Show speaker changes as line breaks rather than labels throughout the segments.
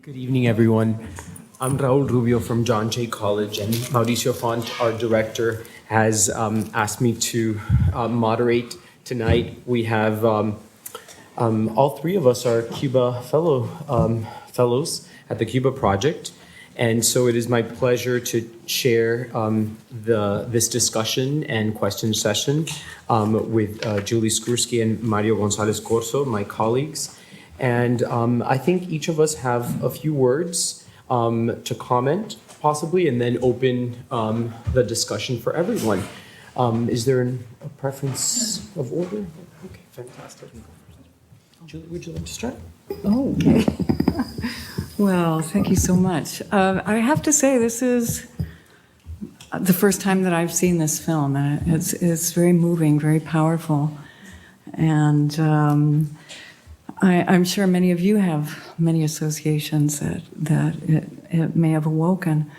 Good evening, everyone. I'm Raul Rubio from John Jay College, and Mauricio Font, our director, has asked me to moderate tonight. We have all three of us are Cuba fellows at the Cuba Project, and so it is my pleasure to share this discussion and question session with Julie Skursky and Mario Gonzalez Corso, my colleagues. And I think each of us have a few words to comment, possibly, and then open the discussion for everyone. Is there a preference of order? Okay, fantastic. Julie, would you like to start?
Oh, okay. Well, thank you so much. I have to say, this is the first time that I've seen this film. It's very moving, very powerful. And I'm sure many of you have many associations that it may have awoken.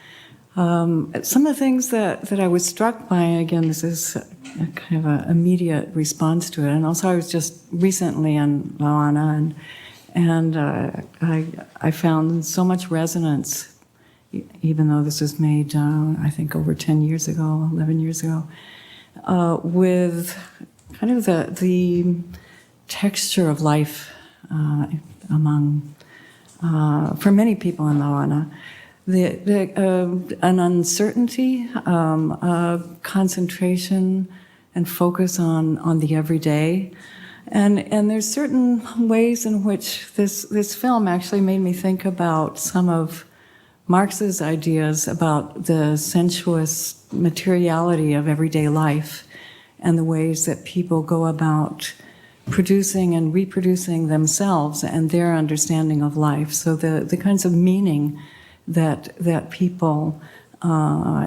Some of the things that I was struck by, again, this is a kind of an immediate response to it. And also I was just recently in La Habana, and I found so much resonance, even though this was made, I think, over 10 years ago, 11 years ago, with kind of the texture of life among, for many people in La Habana, an uncertainty, concentration, and focus on the everyday. And there's certain ways in which this film actually made me think about some of Marx's ideas about the sensuous materiality of everyday life and the ways that people go about producing and reproducing themselves and their understanding of life. So the kinds of meaning that people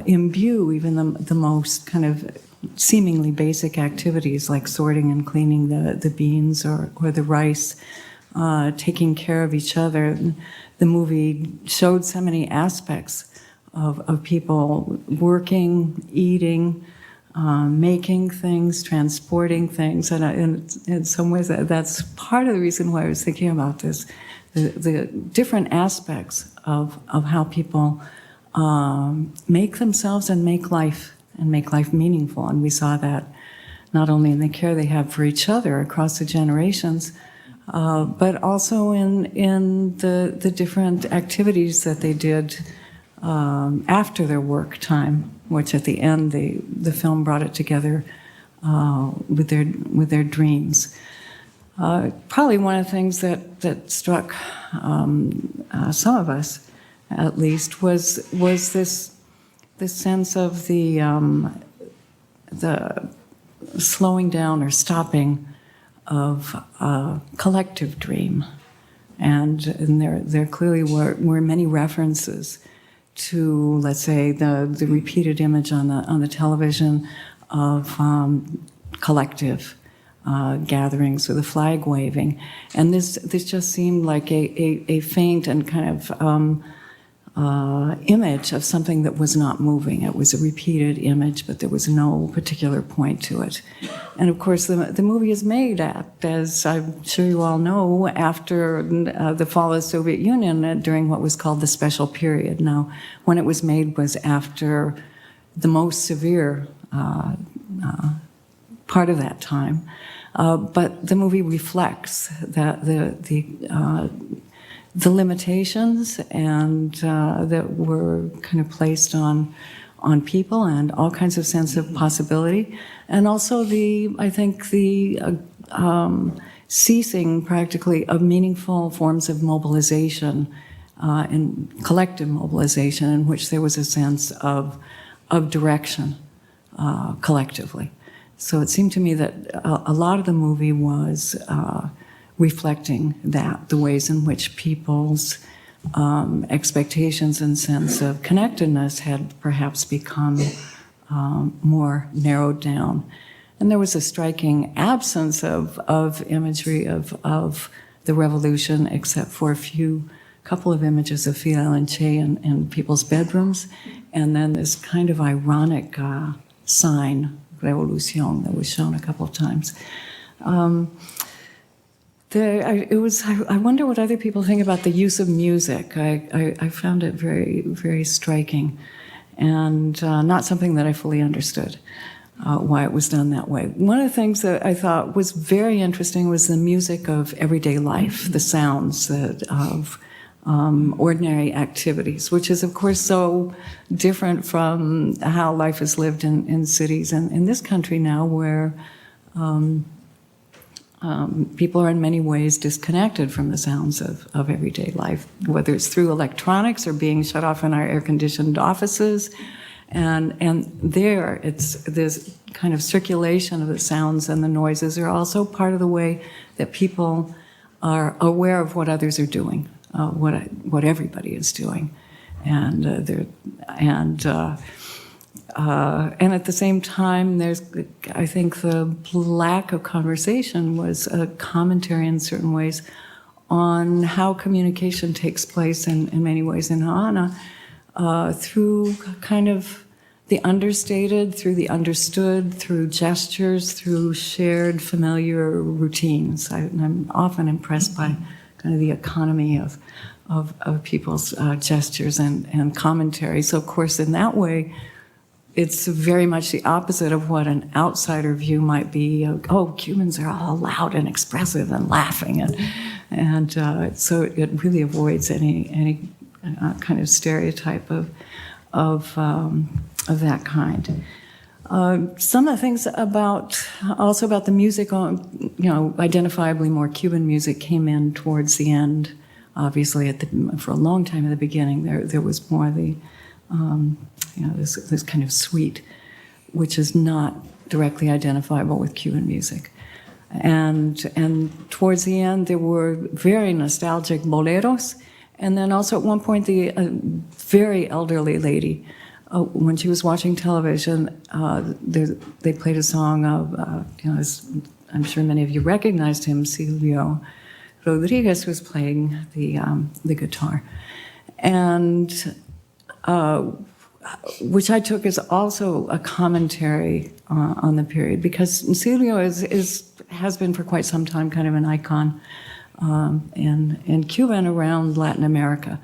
imbue even the most kind of seemingly basic activities like sorting and cleaning the beans or the rice, taking care of each other. The movie showed so many aspects of people working, eating, making things, transporting things, and in some ways that's part of the reason why I was thinking about this, the different aspects of how people make themselves and make life meaningful. And we saw that not only in the care they have for each other across the generations, but also in the different activities that they did after their work time, which at the end the film brought it together with their dreams. Probably one of the things that struck some of us, at least, was this sense of the slowing down or stopping of a collective dream, and there clearly were many references to, let's say, the repeated image on the television of collective gatherings with a flag waving, and this just seemed like a faint and kind of image of something that was not moving. It was a repeated image, but there was no particular point to it. And of course, the movie is made as I'm sure you all know, after the fall of the Soviet Union, during what was called the Special Period. Now, when it was made was after the most severe part of that time. But the movie reflects that the limitations and that were kind of placed on people and all kinds of sense of possibility, and also I think the ceasing practically of meaningful forms of mobilization and collective mobilization in which there was a sense of direction collectively. So it seemed to me that a lot of the movie was reflecting that, the ways in which people's expectations and sense of connectedness had perhaps become more narrowed down. And there was a striking absence of imagery of the revolution, except for a couple of images of Fidel and Che in people's bedrooms, and then this kind of ironic sign, Revolución, that was shown a couple of times. I wonder what other people think about the use of music. I found it very, very striking, and not something that I fully understood why it was done that way. One of the things that I thought was very interesting was the music of everyday life, the sounds of ordinary activities, which is, of course, so different from how life is lived in cities and in this country now, where people are in many ways disconnected from the sounds of everyday life, whether it's through electronics or being shut off in our air-conditioned offices. And it's this kind of circulation of the sounds and the noises are also part of the way that people are aware of what others are doing, what everybody is doing, and at the same time, I think the lack of conversation was a commentary in certain ways on how communication takes place in many ways in Habana, through kind of the understated, through the understood, through gestures, through shared familiar routines. I'm often impressed by kind of the economy of people's gestures and commentary. So, of course, in that way, it's very much the opposite of what an outsider view might be. Oh, Cubans are all loud and expressive and laughing, and so it really avoids any kind of stereotype of that kind. Some of the things about the music, identifiably more Cuban music came in towards the end. Obviously, for a long time at the beginning, there was more the this kind of suite, which is not directly identifiable with Cuban music. And towards the end, there were very nostalgic boleros, and then also at one point, the very elderly lady, when she was watching television, they played a song of, I'm sure many of you recognized him, Silvio Rodriguez was playing the guitar, and which I took as also a commentary on the period, because Silvio has been for quite some time kind of an icon in Cuba and around Latin America,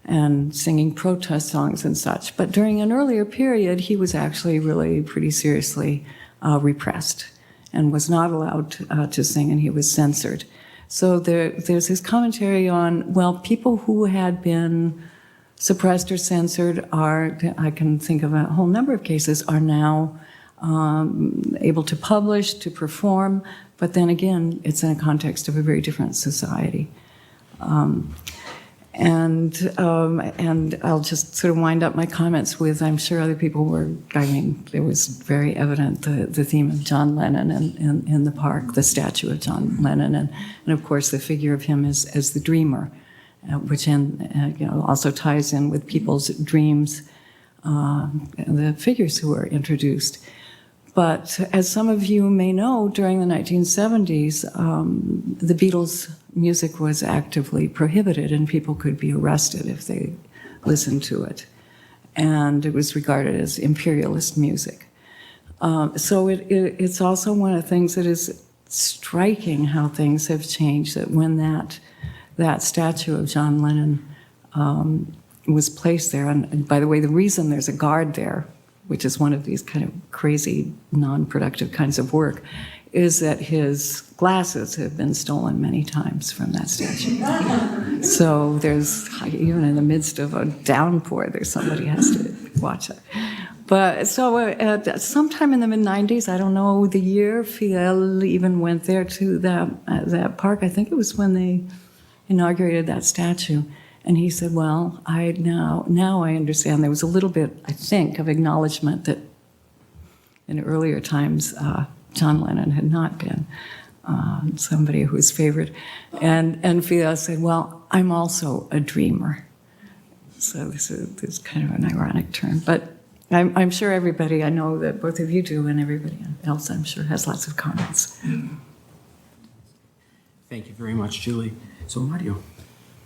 and singing protest songs and such. But during an earlier period, he was actually really pretty seriously repressed and was not allowed to sing, and he was censored. So there's his commentary on, well, people who had been suppressed or censored I can think of a whole number of cases, are now able to publish, to perform, but then again, it's in a context of a very different society. And I'll just sort of wind up my comments with, I'm sure other people it was very evident, the theme of John Lennon in the park, the statue of John Lennon, and of course the figure of him as the dreamer, which also ties in with people's dreams, the figures who were introduced. But as some of you may know, during the 1970s, the Beatles' music was actively prohibited, and people could be arrested if they listened to it. And it was regarded as imperialist music. So it's also one of the things that is striking how things have changed, that when that statue of John Lennon was placed there, and by the way, the reason there's a guard there, which is one of these kind of crazy, non-productive kinds of work, is that his glasses have been stolen many times from that statue. So there's, even in the midst of a downpour, there's somebody has to watch it. But so sometime in the mid-90s, I don't know the year, Fidel even went there to that park. I think it was when they inaugurated that statue. And he said, well, now I understand. There was a little bit, I think, of acknowledgement that in earlier times, John Lennon had not been somebody who was favored. And Fidel said, well, I'm also a dreamer. So this is kind of an ironic term. But I'm sure everybody, I know that both of you do, and everybody else, I'm sure, has lots of comments.
Thank you very much, Julie. So, Mario.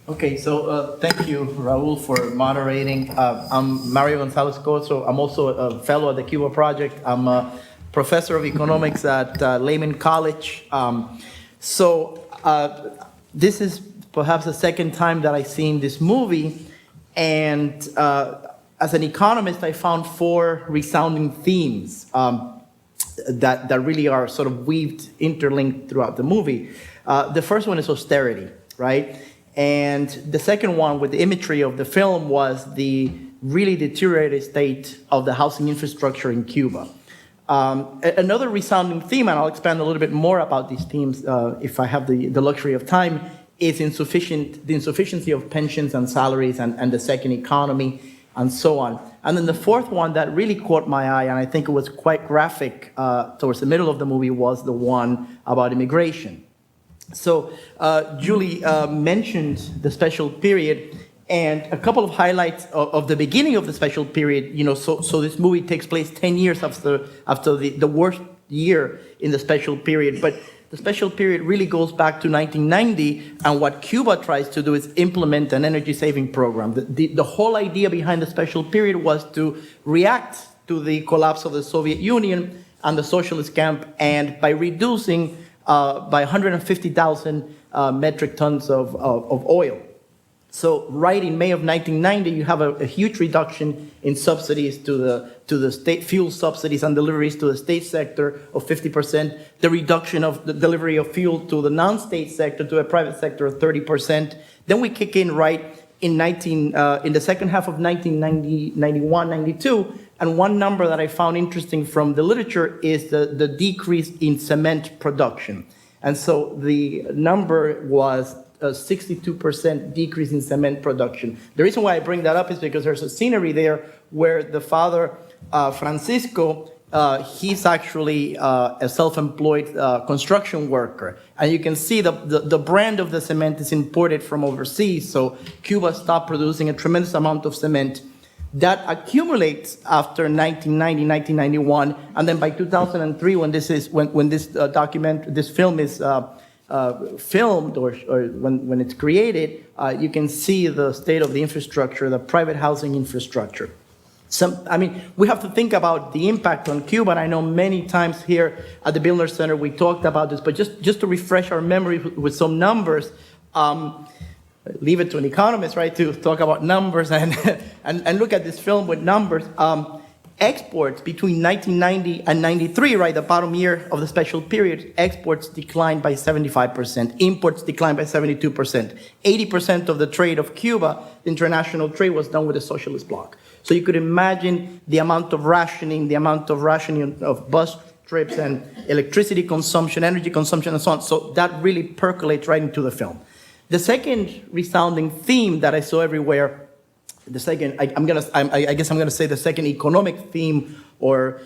Okay, so thank you, Raul, for moderating. I'm Mario Gonzalez Corso. I'm also a fellow at the Cuba Project. I'm a professor of economics at Lehman College. So This is perhaps the second time that I've seen this movie, and as an economist, I found four resounding themes that really are sort of weaved, interlinked throughout the movie. The first one is austerity, right? And the second one, with the imagery of the film, was the really deteriorated state of the housing infrastructure in Cuba. Another resounding theme, and I'll expand a little bit more about these themes if I have the luxury of time, is the insufficiency of pensions and salaries and the second economy and so on. And then the fourth one that really caught my eye, and I think it was quite graphic towards the middle of the movie, was the one about immigration. So Julie mentioned the special period, and a couple of highlights of the beginning of the special period. So this movie takes place 10 years after the worst year in the special period. But the special period really goes back to 1990, and what Cuba tries to do is implement an energy-saving program. The whole idea behind the special period was to react to the collapse of the Soviet Union and the socialist camp, and by reducing by 150,000 metric tons of oil. So right in May of 1990, you have a huge reduction in subsidies to the state fuel subsidies and deliveries to the state sector of 50%, the reduction of the delivery of fuel to the non-state sector, to a private sector of 30%. Then we kick in right in the second half of 1990, 91, 92, and one number that I found interesting from the literature is the decrease in cement production. And so the number was a 62% decrease in cement production. The reason why I bring that up is because there's a scenery there where the father, Francisco, he's actually a self-employed construction worker. And you can see the brand of the cement is imported from overseas. So Cuba stopped producing a tremendous amount of cement. That accumulates after 1990, 1991, and then by 2003, when this film is filmed or when it's created, you can see the state of the infrastructure, the private housing infrastructure. We have to think about the impact on Cuba, and I know many times here at the Billner Center we talked about this, but just to refresh our memory with some numbers. Leave it to an economist, right, to talk about numbers and look at this film with numbers. Exports between 1990 and 93, right, the bottom year of the special period, exports declined by 75%, imports declined by 72%. 80% of the trade of Cuba, international trade, was done with the socialist bloc. So you could imagine the amount of rationing of bus trips and electricity consumption, energy consumption, and so on. So that really percolates right into the film. The second resounding theme that I saw everywhere, I guess I'm gonna say the second economic theme, or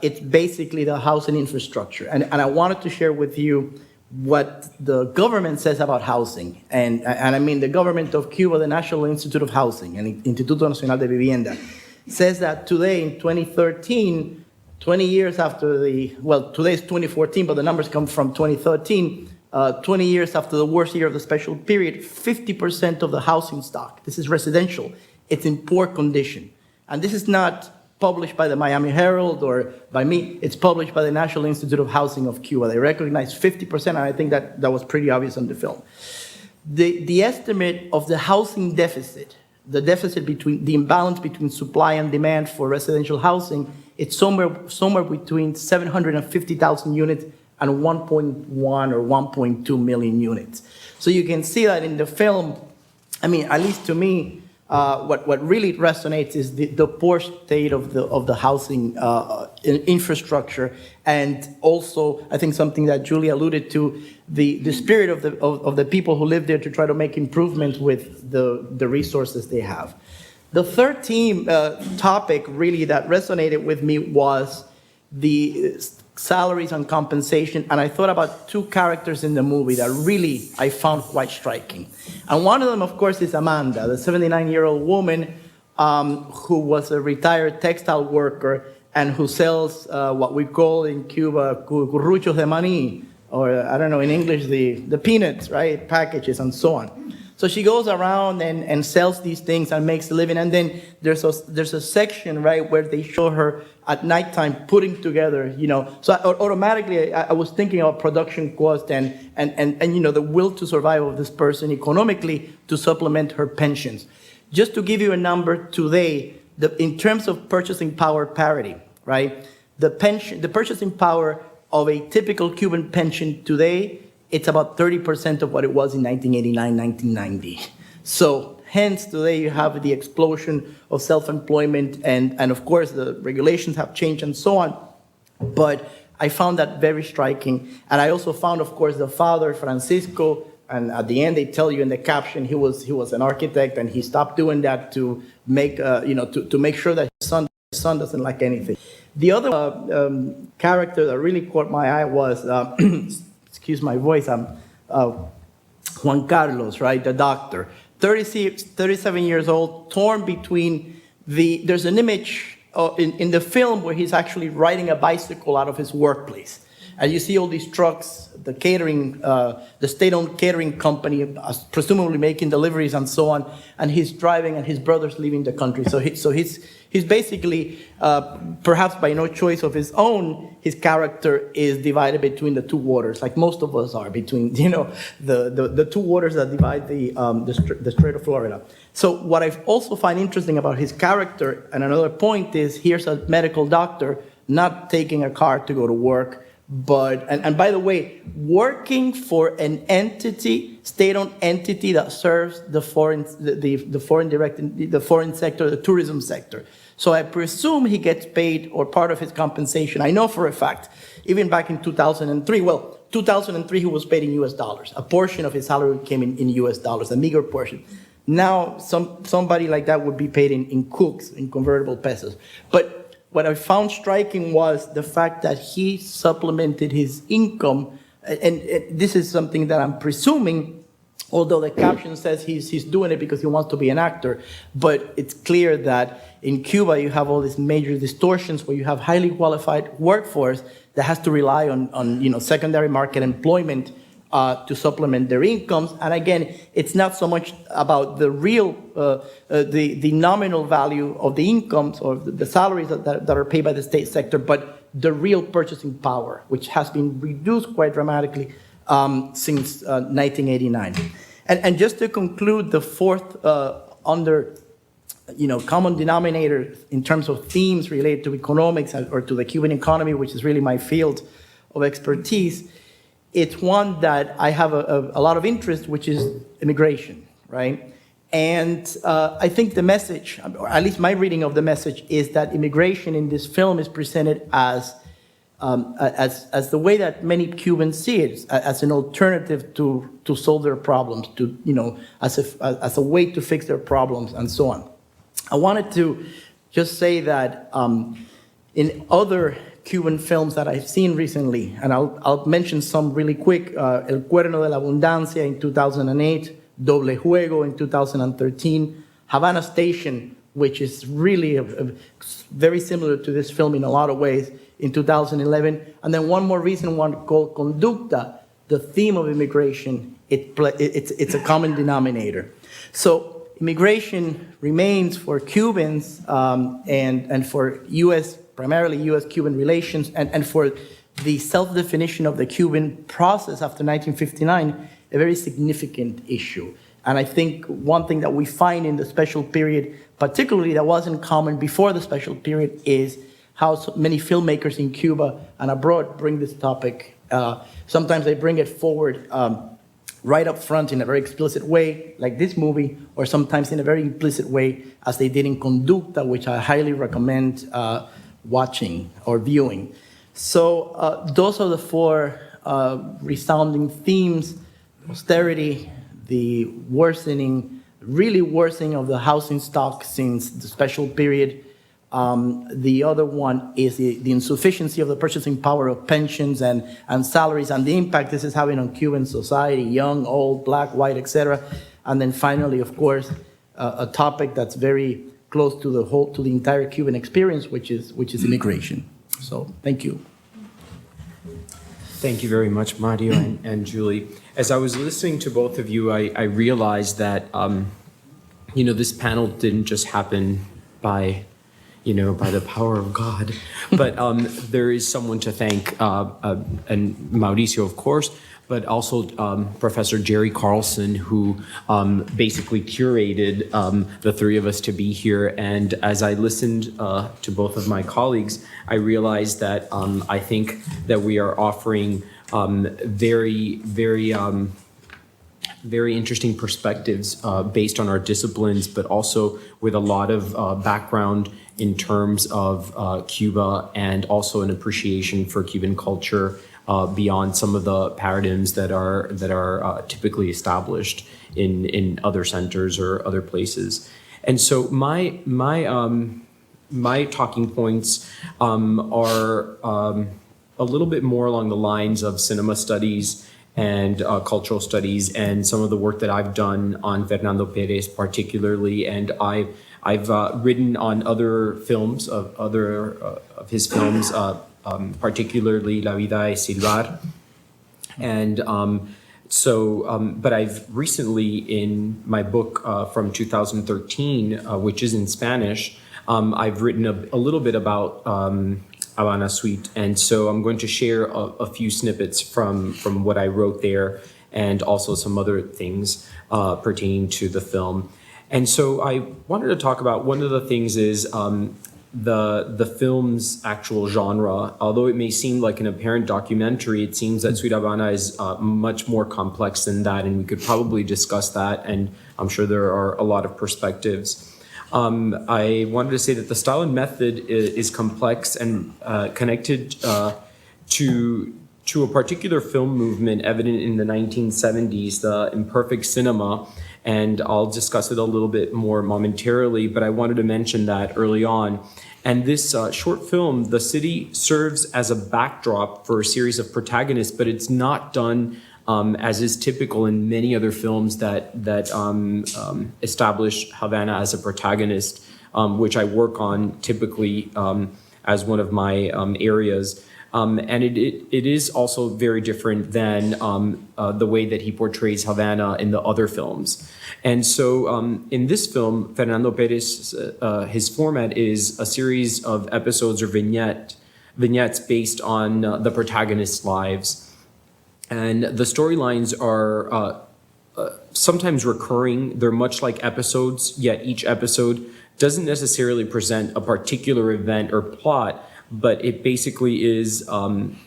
it's basically the housing infrastructure. And I wanted to share with you what the government says about housing. And I mean the government of Cuba, the National Institute of Housing, and Instituto Nacional de Vivienda, says that today in 2013, 20 years after today is 2014, but the numbers come from 2013, 20 years after the worst year of the special period, 50% of the housing stock, this is residential, it's in poor condition. And this is not published by the Miami Herald or by me, it's published by the National Institute of Housing of Cuba. They recognize 50%, and I think that was pretty obvious on the film. The estimate of the housing deficit, the imbalance between supply and demand for residential housing, it's somewhere between 750,000 units and 1.1 or 1.2 million units. So you can see that in the film, I mean, at least to me, what really resonates is the poor state of the housing infrastructure, and also I think something that Julie alluded to, the spirit of the people who live there to try to make improvements with the resources they have. The third topic really that resonated with me was the salaries and compensation, and I thought about two characters in the movie that really I found quite striking. And one of them, of course, is Amanda, the 79-year-old woman who was a retired textile worker and who sells what we call in Cuba curruchos de maní, or I don't know, in English, the peanuts, right, packages and so on. So she goes around and sells these things and makes a living. And then there's a section, right, where they show her at nighttime putting together, So automatically I was thinking about production cost and the will to survive of this person economically to supplement her pensions. Just to give you a number today, in terms of purchasing power parity, right? The purchasing power of a typical Cuban pension today, it's about 30% of what it was in 1989, 1990. So hence today you have the explosion of self-employment and of course the regulations have changed and so on. But I found that very striking. And I also found, of course, the father, Francisco, and at the end they tell you in the caption he was an architect and he stopped doing that to make, to make sure that his son doesn't lack anything. The other character that really caught my eye was, excuse my voice, Juan Carlos, right, the doctor. 37 years old, torn between there's an image in the film where he's actually riding a bicycle out of his workplace. And you see all these trucks, the catering, the state-owned catering company, presumably making deliveries and so on, and he's driving and his brother's leaving the country. So he's basically, perhaps by no choice of his own, his character is divided between the two waters, like most of us are, between, the two waters that divide the Strait of Florida. So what I also find interesting about his character, and another point is, here's a medical doctor not taking a car to go to work, but, and by the way, working for an entity, state-owned entity that serves the foreign sector, the tourism sector. So I presume he gets paid, or part of his compensation. I know for a fact, even back in 2003, 2003 he was paid in US dollars. A portion of his salary came in US dollars, a meager portion. Now somebody like that would be paid in cooks, in convertible pesos. But what I found striking was the fact that he supplemented his income, and this is something that I'm presuming, although the caption says he's doing it because he wants to be an actor, but it's clear that in Cuba you have all these major distortions where you have highly qualified workforce that has to rely on secondary market employment to supplement their incomes. And again, it's not so much about the real, the nominal value of the incomes or the salaries that are paid by the state sector, but the real purchasing power, which has been reduced quite dramatically since 1989. And just to conclude, the fourth common denominator in terms of themes related to economics or to the Cuban economy, which is really my field of expertise, it's one that I have a lot of interest, which is immigration, right? And I think the message, or at least my reading of the message, is that immigration in this film is presented as the way that many Cubans see it, as an alternative to solve their problems, as a way to fix their problems and so on. I wanted to just say that in other Cuban films that I've seen recently, and I'll mention some really quick, El Cuerno de la Abundancia in 2008, Doble Juego in 2013, Habana Station, which is really very similar to this film in a lot of ways, in 2011, and then one more recent one called Conducta, the theme of immigration, it's a common denominator. So immigration remains for Cubans and for primarily U.S.-Cuban relations, and for the self-definition of the Cuban process after 1959, a very significant issue. And I think one thing that we find in the special period, particularly that wasn't common before the special period, is how so many filmmakers in Cuba and abroad bring this topic. Sometimes they bring it forward right up front in a very explicit way, like this movie, or sometimes in a very implicit way, as they did in Conducta, which I highly recommend watching or viewing. So those are the four resounding themes: austerity, the really worsening of the housing stock since the special period. The other one is the insufficiency of the purchasing power of pensions and salaries, and the impact this is having on Cuban society, young, old, black, white, etc. And then finally, of course, a topic that's very close to the entire Cuban experience, which is immigration. So, thank you.
Thank you very much, Mario and Julie. As I was listening to both of you, I realized that, this panel didn't just happen by, by the power of God, but there is someone to thank, and Mauricio, of course, but also Professor Jerry Carlson, who basically curated the three of us to be here. And as I listened to both of my colleagues, I realized that I think that we are offering very, very, very interesting perspectives based on our disciplines, but also with a lot of background in terms of Cuba and also an appreciation for Cuban culture beyond some of the paradigms that are typically established in other centers or other places. And so my talking points are a little bit more along the lines of cinema studies and cultural studies and some of the work that I've done on Fernando Perez particularly, and I've written on other films of his films, particularly La Vida es Silbar, and but I've recently, in my book from 2013, which is in Spanish, I've written a little bit about Habana Suite, and so I'm going to share a few snippets from what I wrote there, and also some other things pertaining to the film. And so I wanted to talk about, one of the things is the film's actual genre. Although it may seem like an apparent documentary, it seems that Sweet Habana is much more complex than that, and we could probably discuss that, and I'm sure there are a lot of perspectives. I wanted to say that the style and method is complex and connected to a particular film movement evident in the 1970s, the imperfect cinema, and I'll discuss it a little bit more momentarily, but I wanted to mention that early on. And this short film, the city serves as a backdrop for a series of protagonists, but it's not done as is typical in many other films that establish Havana as a protagonist, which I work on typically as one of my areas. And it is also very different than the way that he portrays Havana in the other films. And so in this film, Fernando Perez, his format is a series of episodes or vignettes based on the protagonists' lives. And the storylines are sometimes recurring. They're much like episodes, yet each episode doesn't necessarily present a particular event or plot, but it basically is,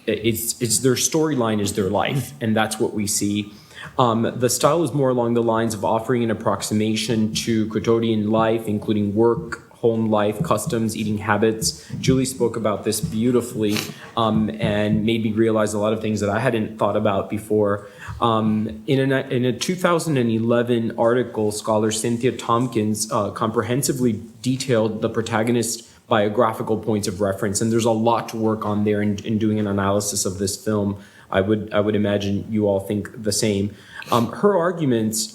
it's their storyline is their life, and that's what we see. The style is more along the lines of offering an approximation to quotidian life, including work, home life, customs, eating habits. Julie spoke about this beautifully and made me realize a lot of things that I hadn't thought about before. In a 2011 article, scholar Cynthia Tompkins comprehensively detailed the protagonist's biographical points of reference, and there's a lot to work on there in doing an analysis of this film. I would imagine you all think the same. Her arguments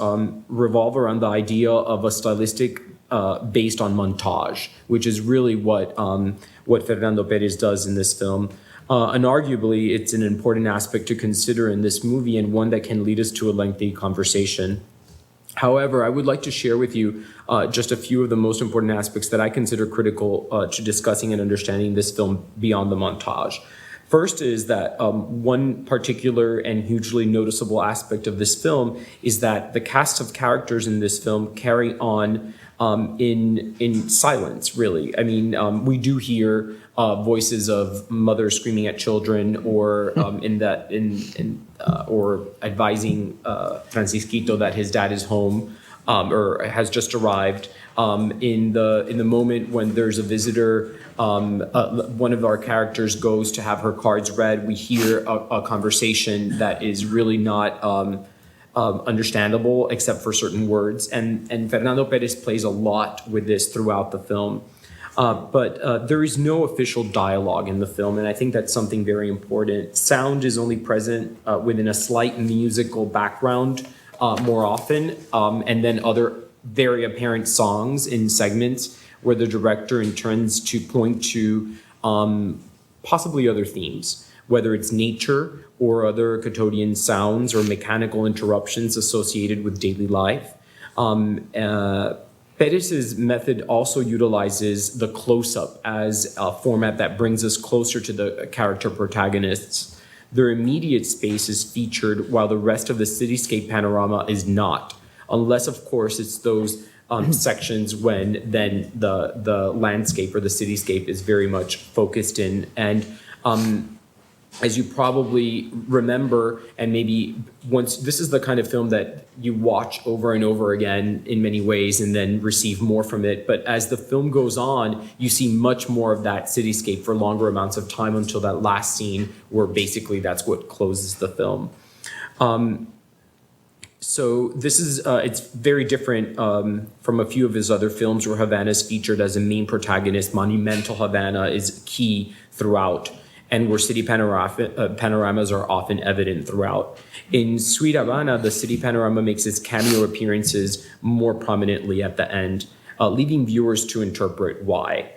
revolve around the idea of a stylistic based on montage, which is really what Fernando Perez does in this film. And arguably, it's an important aspect to consider in this movie, and one that can lead us to a lengthy conversation. However, I would like to share with you just a few of the most important aspects that I consider critical to discussing and understanding this film beyond the montage. First is that one particular and hugely noticeable aspect of this film is that the cast of characters in this film carry on in silence, really. I mean, we do hear voices of mothers screaming at children, or or advising Francisquito that his dad is home or has just arrived. In the moment when there's a visitor, one of our characters goes to have her cards read. We hear a conversation that is really not understandable except for certain words, and Fernando Perez plays a lot with this throughout the film. But there is no official dialogue in the film, and I think that's something very important. Sound is only present within a slight musical background more often, and then other very apparent songs in segments where the director intends to point to possibly other themes. whether it's nature or other quotidian sounds or mechanical interruptions associated with daily life. Perez's method also utilizes the close-up as a format that brings us closer to the character protagonists. Their immediate space is featured while the rest of the cityscape panorama is not, unless, of course, it's those sections when then the landscape or the cityscape is very much focused in. And as you probably remember, and maybe once, this is the kind of film that you watch over and over again in many ways and then receive more from it. But as the film goes on, you see much more of that cityscape for longer amounts of time until that last scene where basically that's what closes the film. So this is, it's very different from a few of his other films where Havana is featured as a main protagonist. Monumental Havana is key throughout, and where city panoramas are often evident throughout. In Sweet Habana, the city panorama makes its cameo appearances more prominently at the end, leaving viewers to interpret why.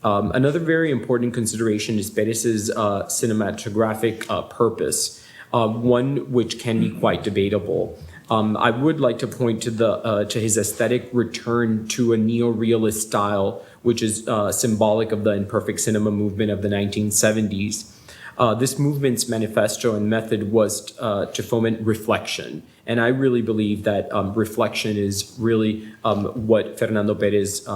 Another very important consideration is Perez's cinematographic purpose, one which can be quite debatable. I would like to point to his aesthetic return to a neo-realist style, which is symbolic of the imperfect cinema movement of the 1970s. This movement's manifesto and method was to foment reflection. And I really believe that reflection is really what Fernando Perez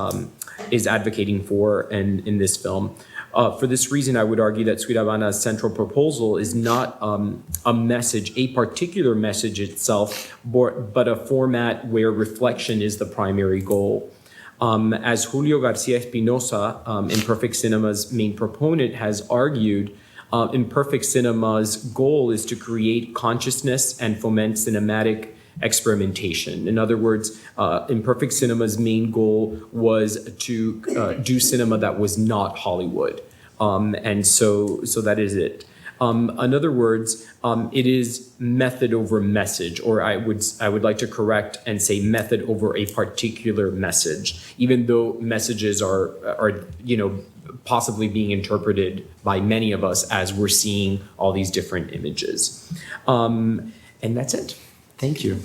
is advocating for in this film. For this reason, I would argue that Sweet Habana's central proposal is not a message, a particular message itself, but a format where reflection is the primary goal. As Julio Garcia Espinosa, Imperfect Cinema's main proponent, has argued, Imperfect Cinema's goal is to create consciousness and foment cinematic experimentation. In other words, Imperfect Cinema's main goal was to do cinema that was not Hollywood. And so that is it. In other words, it is method over message, or I would like to correct and say method over a particular message, even though messages are possibly being interpreted by many of us as we're seeing all these different images. And that's it. Thank you.